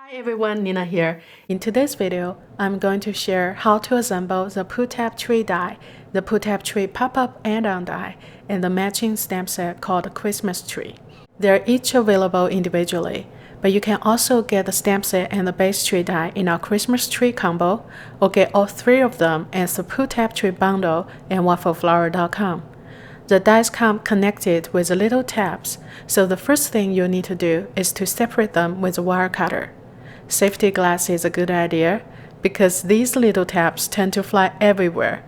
Hi everyone, Nina here. In today's video, I'm going to share how to assemble the Pull Tab Tree die, the Pull Tab Tree pop-up add-on die, and the matching stamp set called Christmas Tree. They're each available individually, but you can also get the stamp set and the base tree die in our Christmas Tree combo, or get all three of them as the Pull Tab Tree bundle at waffleflower.com. The dies come connected with the little tabs, so the first thing you'll need to do is to separate them with a wire cutter. Safety glass is a good idea because these little tabs tend to fly everywhere.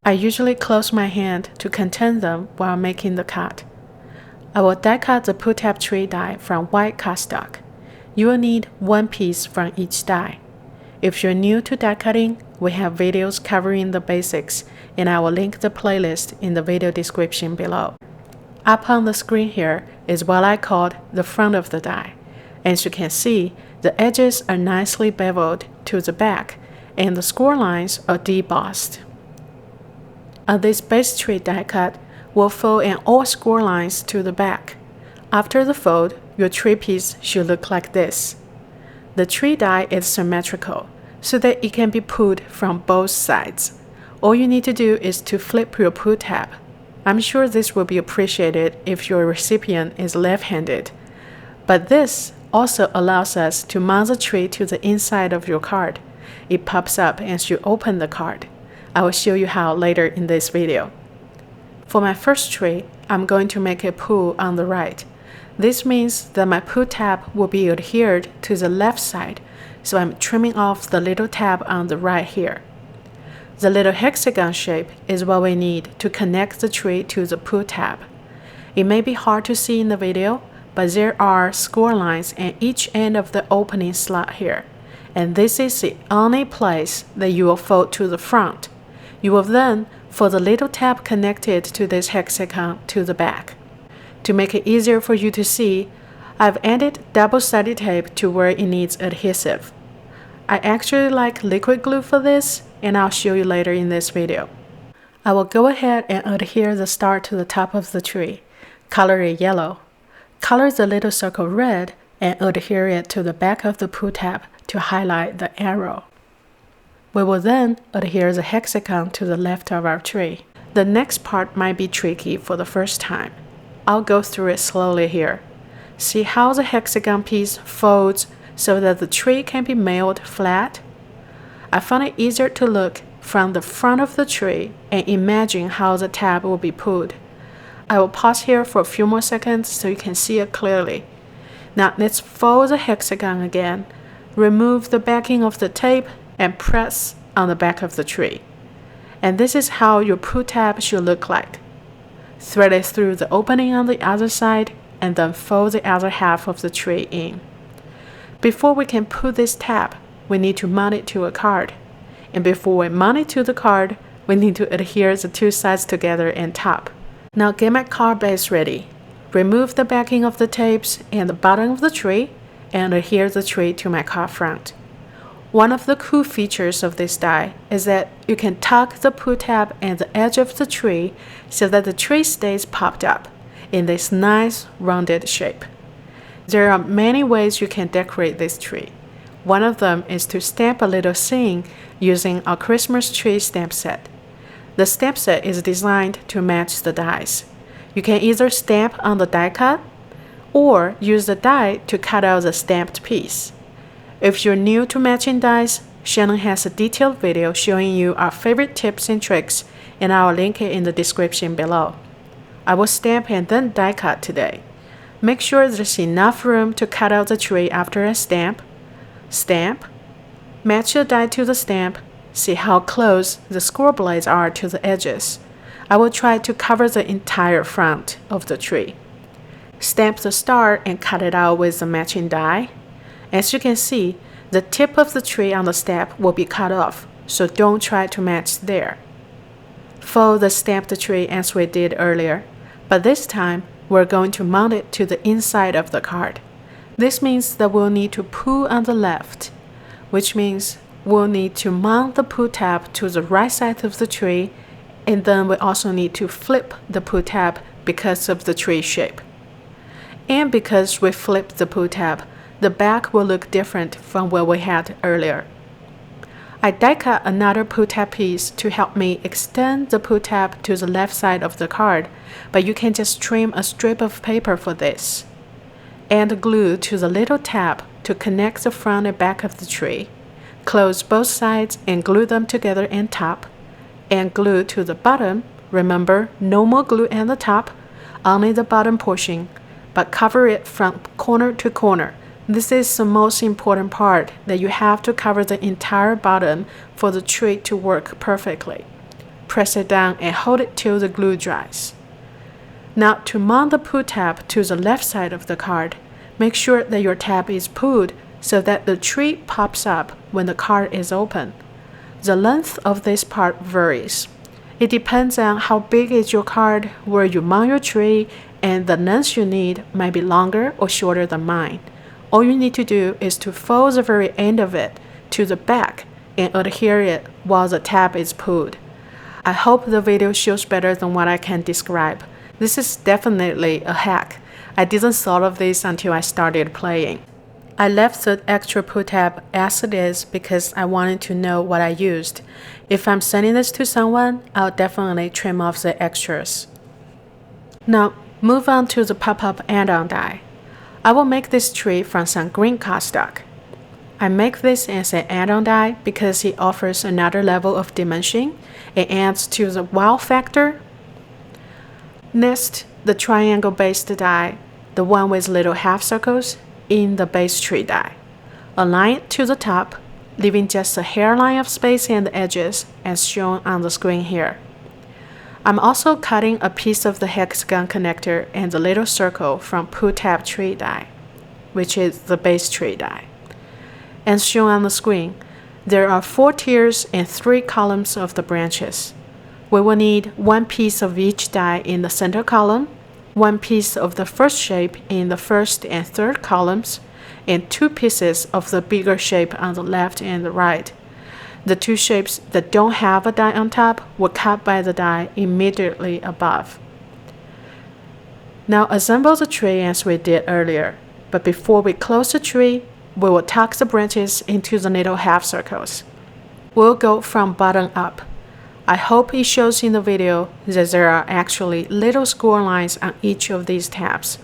I usually close my hand to contain them while making the cut. I will die cut the Pull Tab Tree die from white cardstock. You will need one piece from each die. If you're new to die cutting, we have videos covering the basics, and I will link the playlist in the video description below. Up on the screen here is what I called the front of the die. As you can see, the edges are nicely beveled to the back, and the score lines are debossed. On this base tree die cut, we'll fold in all score lines to the back. After the fold, your tree piece should look like this. The tree die is symmetrical, so that it can be pulled from both sides. All you need to do is to flip your pull tab. I'm sure this will be appreciated if your recipient is left-handed. But this also allows us to mount the tree to the inside of your card. It pops up as you open the card. I will show you how later in this video. For my first tree, I'm going to make a pull on the right. This means that my pull tab will be adhered to the left side, so I'm trimming off the little tab on the right here. The little hexagon shape is what we need to connect the tree to the pull tab. It may be hard to see in the video, but there are score lines at each end of the opening slot here, and this is the only place that you will fold to the front. You will then fold the little tab connected to this hexagon to the back. To make it easier for you to see, I've added double-sided tape to where it needs adhesive. I actually like liquid glue for this, and I'll show you later in this video. I will go ahead and adhere the star to the top of the tree. Color it yellow. Color the little circle red and adhere it to the back of the pull tab to highlight the arrow. We will then adhere the hexagon to the left of our tree. The next part might be tricky for the first time. I'll go through it slowly here. See how the hexagon piece folds so that the tree can be mailed flat? I found it easier to look from the front of the tree and imagine how the tab will be pulled. I will pause here for a few more seconds so you can see it clearly. Now let's fold the hexagon again, remove the backing of the tape, and press on the back of the tree. And this is how your pull tab should look like. Thread it through the opening on the other side, and then fold the other half of the tree in. Before we can pull this tab, we need to mount it to a card. And before we mount it to the card, we need to adhere the two sides together and top. Now get my card base ready. Remove the backing of the tapes and the bottom of the tree, and adhere the tree to my card front. One of the cool features of this die is that you can tuck the pull tab and the edge of the tree so that the tree stays popped up in this nice rounded shape. There are many ways you can decorate this tree. One of them is to stamp a little scene using our Christmas tree stamp set. The stamp set is designed to match the dies. You can either stamp on the die cut or use the die to cut out the stamped piece. If you're new to matching dies, Shannon has a detailed video showing you our favorite tips and tricks, and I'll link it in the description below. I will stamp and then die cut today. Make sure there's enough room to cut out the tree after I stamp. Stamp. Match the die to the stamp. See how close the score blades are to the edges. I will try to cover the entire front of the tree. Stamp the star and cut it out with the matching die. As you can see, the tip of the tree on the stamp will be cut off, so don't try to match there. Fold the stamped tree as we did earlier, but this time we're going to mount it to the inside of the card. This means that we'll need to pull on the left, which means we'll need to mount the pull tab to the right side of the tree, and then we also need to flip the pull tab because of the tree shape. And because we flipped the pull tab, the back will look different from what we had earlier. I die cut another pull tab piece to help me extend the pull tab to the left side of the card, but you can just trim a strip of paper for this. Add glue to the little tab to connect the front and back of the tree. Close both sides and glue them together and top. And glue to the bottom. Remember, no more glue at the top, only the bottom portion, but cover it from corner to corner. This is the most important part, that you have to cover the entire bottom for the tree to work perfectly. Press it down and hold it till the glue dries. Now to mount the pull tab to the left side of the card, make sure that your tab is pulled so that the tree pops up when the card is open. The length of this part varies. It depends on how big is your card, where you mount your tree, and the length you need might be longer or shorter than mine. All you need to do is to fold the very end of it to the back and adhere it while the tab is pulled. I hope the video shows better than what I can describe. This is definitely a hack. I didn't thought of this until I started playing. I left the extra pull tab as it is because I wanted to know what I used. If I'm sending this to someone, I'll definitely trim off the extras. Now, move on to the pop-up add-on die. I will make this tree from some green cardstock. I make this as an add-on die because it offers another level of dimension. It adds to the wow factor. Next, the triangle-based die, the one with little half circles, in the base tree die. Align it to the top, leaving just a hairline of space in the edges as shown on the screen here. I'm also cutting a piece of the hexagon connector and the little circle from pull tab tree die, which is the base tree die. As shown on the screen, there are 4 tiers and 3 columns of the branches. We will need 1 piece of each die in the center column, 1 piece of the first shape in the first and third columns, and 2 pieces of the bigger shape on the left and the right. The 2 shapes that don't have a die on top were cut by the die immediately above. Now assemble the tree as we did earlier, but before we close the tree, we will tuck the branches into the little half circles. We'll go from bottom up. I hope it shows in the video that there are actually little score lines on each of these tabs.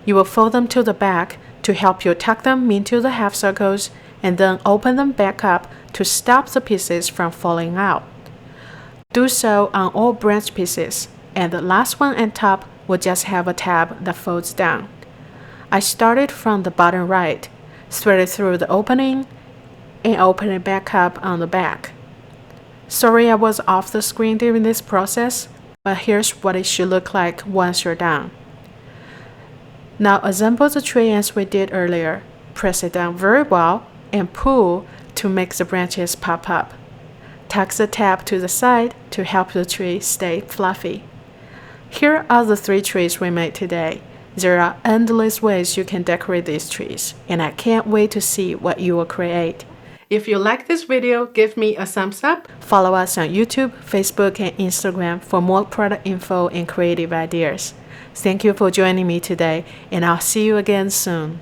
You will fold them to the back to help you tuck them into the half circles and then open them back up to stop the pieces from falling out. Do so on all branch pieces, and the last one at top will just have a tab that folds down. I started from the bottom right, thread it through the opening, and open it back up on the back. Sorry I was off the screen during this process, but here's what it should look like once you're done. Now assemble the tree as we did earlier. Press it down very well and pull to make the branches pop up. Tuck the tab to the side to help the tree stay fluffy. Here are the 3 trees we made today. There are endless ways you can decorate these trees, and I can't wait to see what you will create. If you like this video, give me a thumbs up. Follow us on YouTube, Facebook, and Instagram for more product info and creative ideas. Thank you for joining me today, and I'll see you again soon.